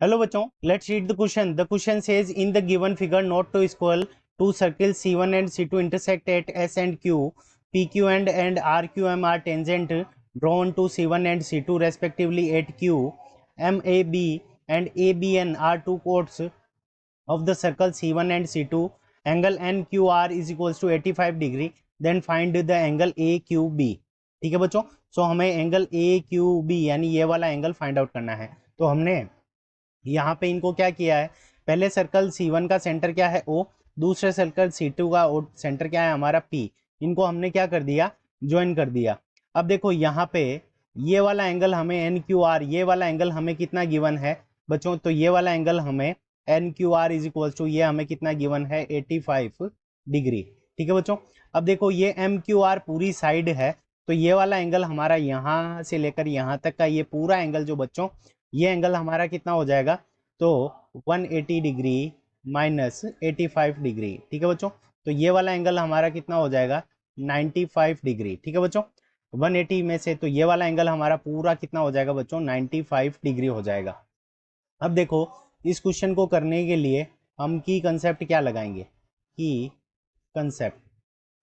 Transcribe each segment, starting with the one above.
Hello बच्चों, let's read the question. The question says in the given figure note to equal to circle C1 and C2 intersect at S and Q. PQ and RQM are tangent drawn to C1 and C2 respectively at Q. MAB and ABN are two chords of the circle C1 and C2. Angle NQR is equals to 85 degree. Then find the angle AQB. ठीक है बच्चों, सो हमें angle AQB यानी ये वाला angle find out करना है. तो हमने यहाँ पे इनको क्या किया है, पहले सर्कल C1 का सेंटर क्या है O, दूसरे सर्कल C2 का सेंटर क्या है हमारा P. इनको हमने क्या कर दिया, ज्वाइन कर दिया. अब देखो यहाँ पे ये वाला एंगल हमें NQR, ये वाला एंगल हमें कितना गिवन है बच्चों, तो ये वाला एंगल हमें NQR इज इक्वल टू ये हमें कितना गिवन है 85 डिग्री. ठीक है बच्चों. अब देखो ये MQR पूरी साइड है, तो ये वाला एंगल हमारा यहाँ से लेकर यहाँ तक का ये पूरा एंगल जो बच्चों, ये एंगल हमारा कितना हो जाएगा, तो 180 डिग्री माइनस 85 डिग्री. ठीक है बच्चों, तो ये वाला एंगल हमारा कितना हो जाएगा 95 डिग्री. ठीक है बच्चों, 180 में से तो ये वाला एंगल हमारा पूरा कितना हो जाएगा बच्चों 95 डिग्री हो जाएगा. अब देखो इस क्वेश्चन को करने के लिए हम की कंसेप्ट क्या लगाएंगे, की कंसेप्ट.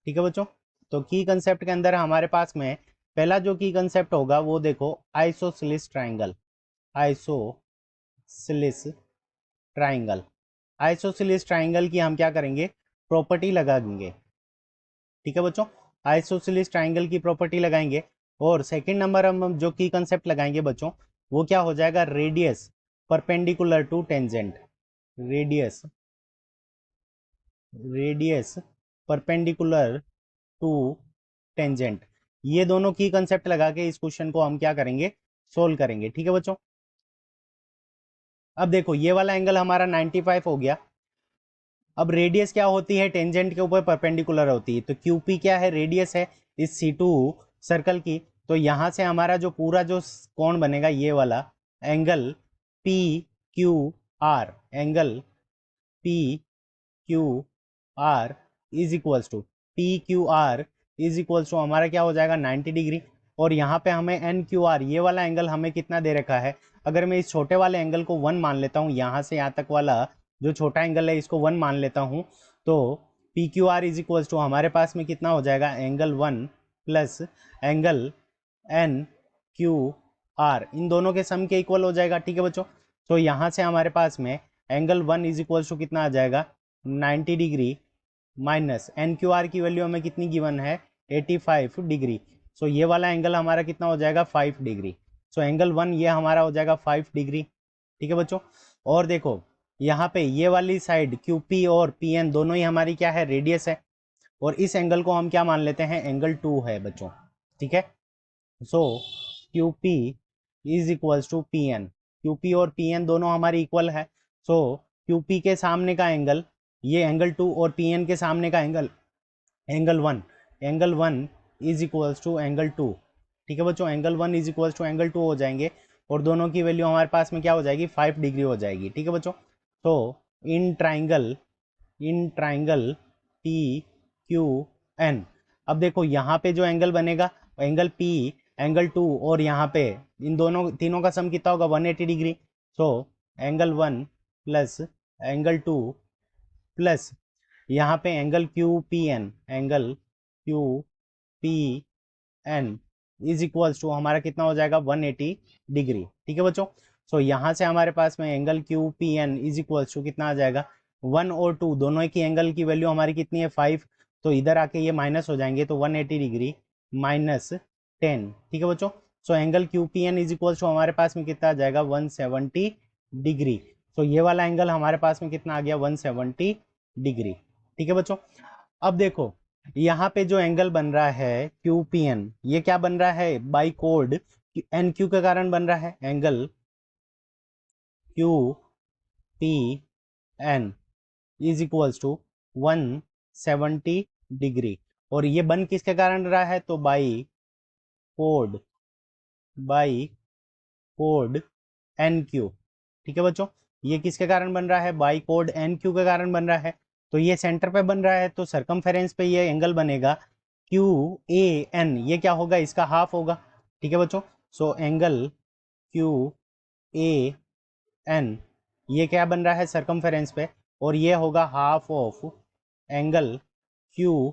ठीक है बच्चों, तो की कंसेप्ट के अंदर हमारे पास में पहला जो की कंसेप्ट होगा वो देखो isosceles triangle. Isosceles triangle, isosceles triangle की हम क्या करेंगे, प्रॉपर्टी लगाएंगे. ठीक है बच्चों, आइसोसेलेस ट्राइंगल की प्रॉपर्टी लगाएंगे. और सेकंड नंबर हम जो की कंसेप्ट लगाएंगे बच्चों, वो क्या हो जाएगा, radius perpendicular to tangent. Radius, radius perpendicular to tangent. ये दोनों की कंसेप्ट लगा के इस क्वेश्चन को हम क्या करेंगे, सोल्व करेंगे. ठीक है बच्चों. अब देखो ये वाला एंगल हमारा 95 हो गया. अब रेडियस क्या होती है, टेंजेंट के ऊपर परपेंडिकुलर होती है, तो QP क्या है, रेडियस है इस C2 सर्कल की. तो यहां से हमारा जो पूरा जो कोण बनेगा ये वाला angle PQR, angle PQR is equals to, PQR is equals to हमारा क्या हो जाएगा 90 डिग्री. और यहाँ पे हमें NQR ये वाला एंगल हमें कितना दे रखा है, अगर मैं इस छोटे वाले एंगल को 1 मान लेता हूँ, यहाँ से यहाँ तक वाला जो छोटा एंगल है इसको 1 मान लेता हूँ, तो PQR इज इक्वल्स टू हमारे पास में कितना हो जाएगा, एंगल 1 प्लस एंगल NQR, इन दोनों के सम के इक्वल हो जाएगा. ठीक है बच्चों, तो यहाँ से हमारे पास में एंगल 1 इज इक्वल्स टू कितना आ जाएगा 90 डिग्री माइनस NQR की वैल्यू हमें कितनी गिवन है 85 डिग्री. सो ये वाला एंगल हमारा कितना हो जाएगा 5 डिग्री. सो एंगल 1 ये हमारा हो जाएगा 5 डिग्री. ठीक है बच्चों. और देखो यहाँ पे ये वाली साइड QP और PN दोनों ही हमारी क्या है, रेडियस है. और इस एंगल को हम क्या मान लेते हैं, एंगल 2 है बच्चों. ठीक है, so QP is equals to PN. QP और PN दोनों हमारी इक्वल है. सो QP के सामने का एंगल ये एंगल 2 और PN के सामने का angle angle 1, angle 1 is equals to angle 2. ठीक है बच्चों, angle 1 is equals to angle 2 हो जाएंगे. और दोनों की वैल्यू हमारे पास में क्या हो जाएगी 5 डिग्री हो जाएगी. ठीक है बच्चों, तो इन ट्राइंगल PQN, अब देखो यहाँ पे जो एंगल बनेगा एंगल P, एंगल 2 और यहाँ पे इन दोनों तीनों का सम कितना होगा 180 degree. So angle 1 plus angle 2 plus यहाँ पे angle QPN, angle QPN is equals to हमारा कितना हो जाएगा 180 डिग्री. ठीक है बच्चों, सो यहाँ से हमारे पास में angle QPN is equals to कितना आ जाएगा 1 और 2 दोनों की एंगल की वैल्यू हमारी कितनी है 5, तो इधर आके ये माइनस हो जाएंगे, तो 180 डिग्री माइनस 10. ठीक है बच्चों, so angle QPN is equals to हमारे पास में कितना आ जाएगा 170 डिग्री. तो ये वाला एंगल हमारे पास में कितना आ गया 170 डिग्री. ठीक है बच्चों. अब देखो यहाँ पे जो एंगल बन रहा है QPN, ये क्या बन रहा है, बाई कोड NQ के कारण बन रहा है, angle QPN is equals to 170 degree. और ये बन किसके कारण रहा है, तो बाई कोड NQ. ठीक है बच्चों, ये किसके कारण बन रहा है, बाई कोड NQ के कारण बन रहा है. तो ये सेंटर पे बन रहा है, तो सरकमफेरेंस पे ये एंगल बनेगा QAN, ये क्या होगा, इसका हाफ होगा. ठीक है बच्चों, सो एंगल QAN ये क्या बन रहा है सर्कमफेरेंस पे, और ये होगा half of angle Q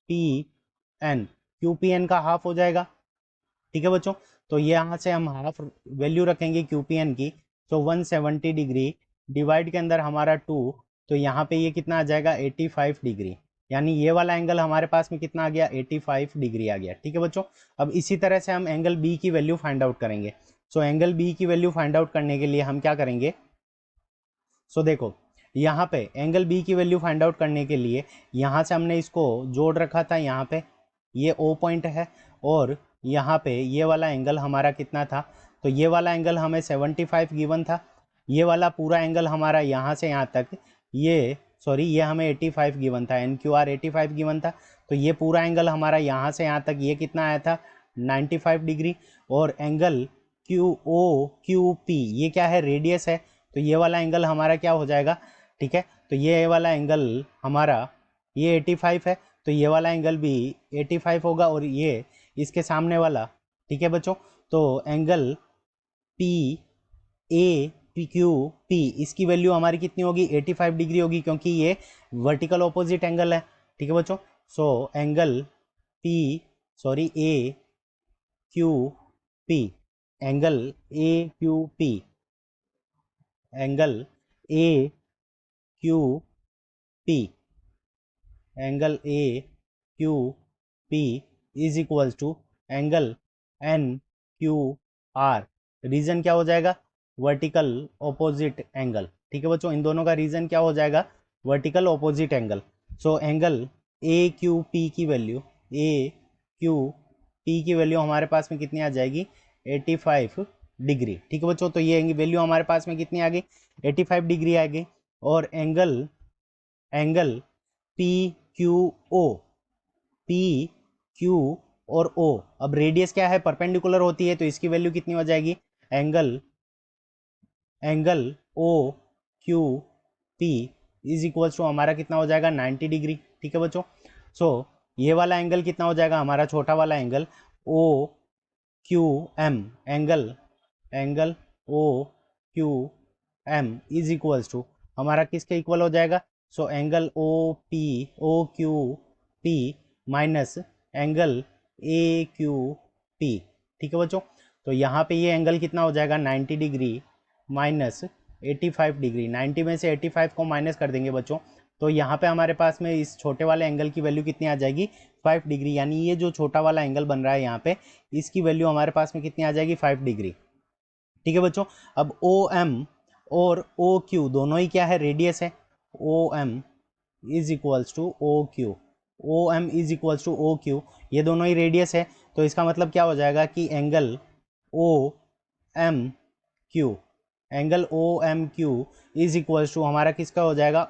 P N, Q P N का हाफ हो जाएगा। ठीक है बच्चों, तो ये यहाँ से हम हाफ वैल्यू रखेंगे क्यू पी एन की, तो 170 डिग्री डिवाइड के अंदर हमारा 2, तो यहाँ पे ये कितना आ जाएगा 85 डिग्री, यानी ये वाला एंगल हमारे पास में कितना आ गया 85 डिग्री आ गया। ठीक है बच्चों, अब इसी तरह से हम एंगल बी की वैल्यू फाइंड आउट करेंगे। सो एंगल बी की वैल्यू फाइंड आउट करने के लिए हम क्या करेंगे, सो देखो यहाँ पे एंगल बी की वैल्यू फाइंड आउट करने के लिए यहाँ से हमने इसको जोड़ रखा था, यहाँ पे ये ओ पॉइंट है, और यहाँ पे ये वाला एंगल हमारा कितना था, तो ये वाला एंगल हमें 75 गिवन था, ये वाला पूरा एंगल हमारा यहाँ से यहाँ तक ये सॉरी ये हमें 85 गिवन था, एन क्यू आर 85 गिवन था, तो ये पूरा एंगल हमारा यहाँ से यहाँ तक ये कितना आया था 95 डिग्री, और angle Q O Q P ये क्या है रेडियस है, तो ये वाला एंगल हमारा क्या हो जाएगा, ठीक है, तो ये वाला एंगल हमारा ये 85 है, तो ये वाला एंगल भी 85 होगा, और ये इसके सामने वाला, ठीक है बच्चों, तो angle P A P Q P इसकी वैल्यू हमारी कितनी होगी 85 डिग्री होगी, क्योंकि ये वर्टिकल ऑपोजिट एंगल है। ठीक है बच्चों, so angle P sorry A Q P, angle A Q P, angle A Q P, angle A Q P is equals to angle N Q R, reason क्या हो जाएगा वर्टिकल ऑपोजिट एंगल। ठीक है बच्चों, इन दोनों का रीजन क्या हो जाएगा vertical opposite angle. So angle A Q P की वैल्यू ए क्यू पी की वैल्यू हमारे पास में कितनी आ जाएगी 85 डिग्री। ठीक है बच्चों, तो ये वैल्यू हमारे पास में कितनी आ गई 85 डिग्री आ गई, और angle angle P Q O, P Q और ओ, अब रेडियस क्या है परपेंडिकुलर होती है, तो इसकी वैल्यू कितनी हो जाएगी angle angle O Q P is equals to हमारा कितना हो जाएगा 90 डिग्री। ठीक है बच्चों, सो ये वाला एंगल कितना हो जाएगा हमारा छोटा वाला angle O Q M, angle angle O Q M is equals to हमारा किसके इक्वल हो जाएगा, so angle O Q P minus angle A Q P. ठीक है बच्चों, तो यहाँ पे ये एंगल कितना हो जाएगा 90 डिग्री माइनस 85 डिग्री, 90 में से 85 को माइनस कर देंगे बच्चों, तो यहाँ पे हमारे पास में इस छोटे वाले एंगल की वैल्यू कितनी आ जाएगी 5 डिग्री, यानी ये जो छोटा वाला एंगल बन रहा है यहाँ पे इसकी वैल्यू हमारे पास में कितनी आ जाएगी 5 डिग्री। ठीक है बच्चों, अब ओ एम और ओ क्यू दोनों ही क्या है रेडियस है, O M is equals to O Q, O M is equals to O Q, ये दोनों ही रेडियस है, तो इसका मतलब क्या हो जाएगा कि angle O M Q, angle O M Q is equals to हमारा किसका हो जाएगा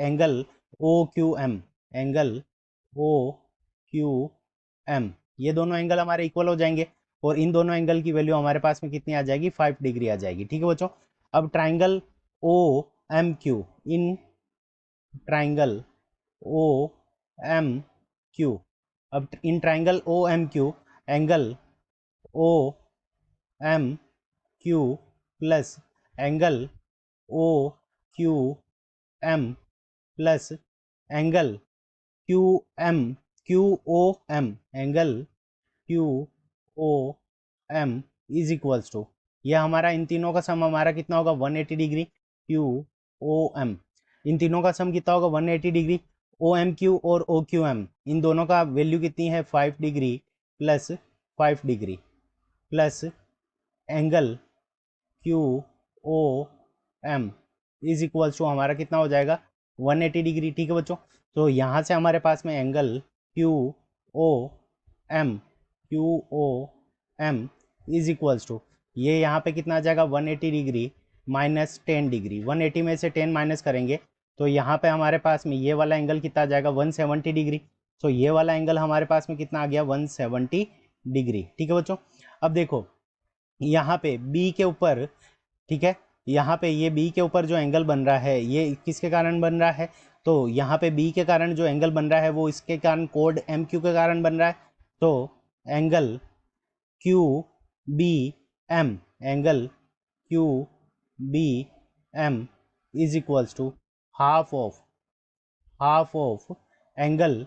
angle O Q M, angle O Q M, ये दोनों एंगल हमारे इक्वल हो जाएंगे, और इन दोनों एंगल की वैल्यू हमारे पास में कितनी आ जाएगी 5 डिग्री आ जाएगी। ठीक है बच्चों, अब triangle O M Q, in triangle O M Q, अब in triangle O M Q angle O M Q plus angle O Q M plus angle Q M Q O M, angle Q O M is equals to यह हमारा इन तीनों का सम हमारा कितना होगा 180 degree, Q O M इन तीनों का सम कितना होगा 180 डिग्री, ओ एम क्यू और ओ क्यू एम इन दोनों का वैल्यू कितनी है 5 degree plus 5 degree plus angle Q O M is equals to हमारा कितना हो जाएगा 180 डिग्री। ठीक है बच्चों, तो यहाँ से हमारे पास में angle Q O M, Q O M is equals to ये यहाँ पे कितना आ जाएगा 180 डिग्री माइनस 10 डिग्री, 180 में से 10 माइनस करेंगे तो यहाँ पे हमारे पास में ये वाला एंगल कितना आ जाएगा 170 डिग्री, तो ये वाला एंगल हमारे पास में कितना आ गया 170 डिग्री। ठीक है बच्चों, अब देखो यहाँ पे बी के ऊपर, ठीक है, यहाँ पे ये बी के ऊपर जो एंगल बन रहा है ये किसके कारण बन रहा है, तो यहाँ पे बी के कारण जो एंगल बन रहा है वो इसके कारण कोड एम क्यू के कारण बन रहा है, तो angle Q B M, angle Q B M is equals to half of angle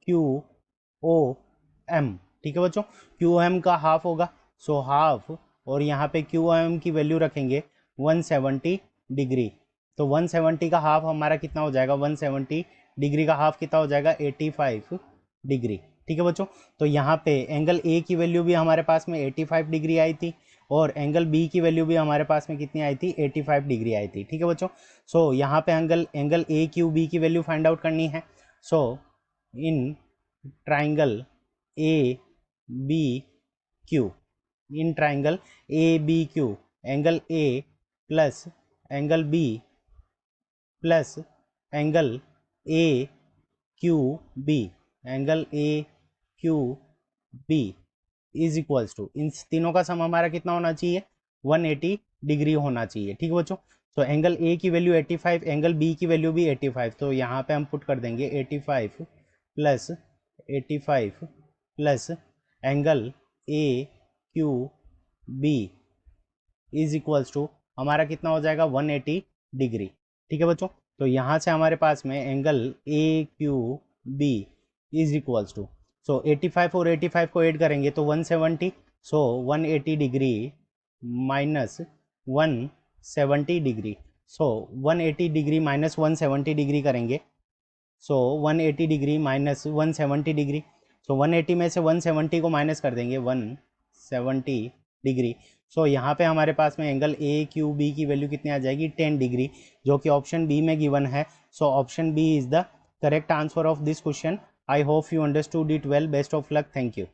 Q O M. ठीक है बच्चों, क्यू एम का हाफ होगा, सो हाफ, और यहाँ पे क्यू एम की वैल्यू रखेंगे 170 डिग्री। तो 170 का हाफ हमारा कितना हो जाएगा, 170 डिग्री का हाफ कितना हो जाएगा, 85 डिग्री। ठीक है बच्चों, तो यहाँ पे एंगल ए की वैल्यू भी हमारे पास में 85 डिग्री आई थी, और एंगल बी की वैल्यू भी हमारे पास में कितनी आई थी, 85 डिग्री आई थी। ठीक है बच्चों, सो यहाँ पे एंगल ए क्यू बी की वैल्यू फाइंड आउट करनी है। So in triangle A B Q, in triangle A B Q, angle A plus angle B plus angle A Q B, angle A Q B is equals to, इन तीनों का सम हमारा कितना होना चाहिए, 180 degree होना चाहिए। ठीक है बच्चों, तो एंगल ए की वैल्यू 85, एंगल बी की वैल्यू भी 85, तो यहाँ पे हम पुट कर देंगे 85 plus angle A Q B is equals to हमारा कितना हो जाएगा, 180 डिग्री। ठीक है बच्चों, तो यहाँ से हमारे पास में angle A Q B is equals to, so 85 और 85 को ऐड करेंगे तो 170, so 180 degree minus 170 degree, so 180 degree minus 170 degree करेंगे, so 180 degree minus 170 degree, so 180 में से 170 को माइनस कर देंगे, 170 डिग्री। सो यहाँ पे हमारे पास में एंगल ए क्यू बी की वैल्यू कितनी आ जाएगी, 10 डिग्री, जो कि ऑप्शन बी में गिवन है। So option B is the correct answer of this question. I hope you understood it well. Best of luck, thank you.